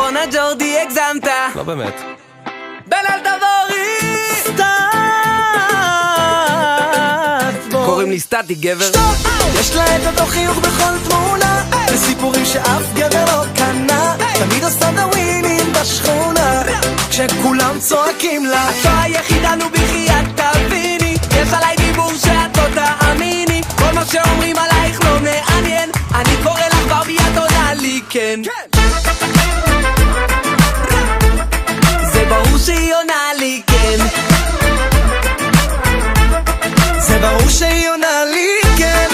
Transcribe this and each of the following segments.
בונה ג'ורדי הגזמת. לא באמת. בן אל תבורי קוראים לי סטטי גבר. יש לה את אותו חיוך בכל תמונה, וסיפורים שאף גבר לא קנה. תמיד עושה דווינים בשכונה כשכולם צועקים לה. את לא היחידה, נו בחייאת תביני, יש עליי דיבור שאת לא תאמיני. כל מה שאומרים עלייך לא מעניין, אני קורא לך ברבי, את עונה לי כן. זה ברור שהיא עונה לי כן. זה ברור שהיא עונה לי כן.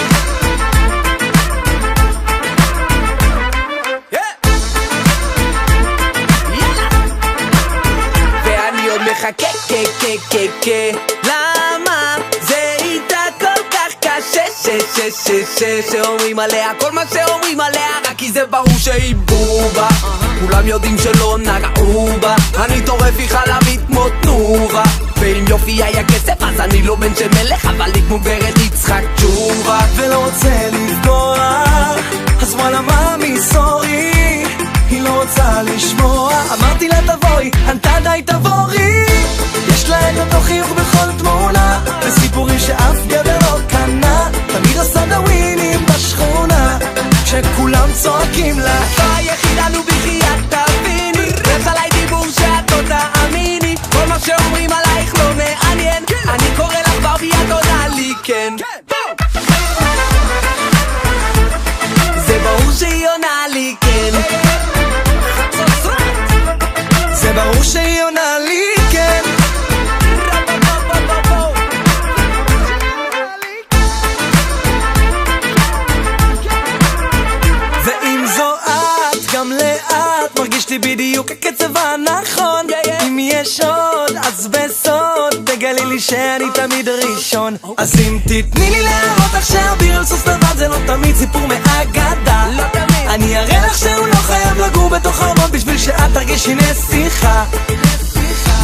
ואני עוד מחכה למה זה איתה כל כך קשה שאומרים עליה כל מה שאומרים עליה, רק כי זה ברור שהיא בובה. כולם יודעים שלא נגעו בה, אני טורף היא חלבית כמו תנובה. ואם יופי היה כסף אז אני לא בן של מלך, אבל היא כמו גברת יצחק תשובה. ולא רוצה לפגוע, אז וואלה מאמי סורי, היא לא רוצה לשמוע. אמרתי לה תבואי, ענתה די תבורי. יש לה את אותו חיוך בכל תמונה, וסיפורים שאף גבר לא קנה. תמיד עושה דווינים בשכונה כשכולם צועקים לה. את לא היחידה, נו בחייאת תביני, יש עליי דיבור שאת לא תאמיני. כל מה שאומרים עלייך לא מעניין, אני קורא לך ברבי, את עונה לי כן. זה ברור שהיא עונה לי כן. זה ברור שהיא עונה לי כן. ואם זו את, גם לאט מרגיש לי בדיוק הקצב הנכון. אם יש עוד, אז בסוד תגלי לי שאני תמיד ראשון. אז אם תתני לי להראות לך שהביר על סוס לבד זה לא תמיד סיפור מאגדה. אני אראה לך שהוא לא חייב לגור בתוך ארמון בשביל שאת תרגישי נסיכה.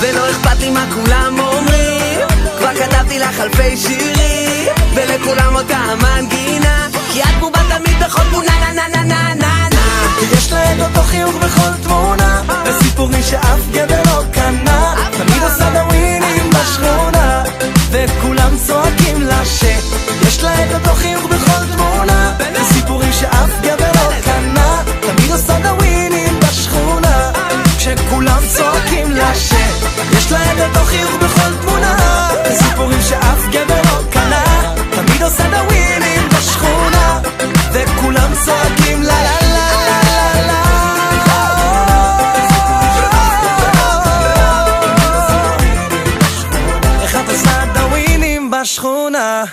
ולא אכפת לי מה כולם אומרים, כבר כתבתי לך אלפי שירים, ולכולם אותה מנגינה, כי את בובה תמיד בכל תמונה נה נה נה נה נה נה. יש לה את אותו חיוך בכל תמונה, וסיפורים שאף גבר לא קנה. תמיד עושה דווינים בשכונה וכולם צועקים לה שיש לה את אותו חיוך בכל תמונה, וסיפורים שאף גבר לא קנה. תמיד עושה דווינים בשכונה כשכולם צועקים לה שיש לה את אותו חיוך בכל תמונה, וסיפורים שאף גבר לא קנה. תמיד עושה דווינים בשכונה וכולם צועקים לה לה לה לה לה. איך את עושה דווינים בשכונה?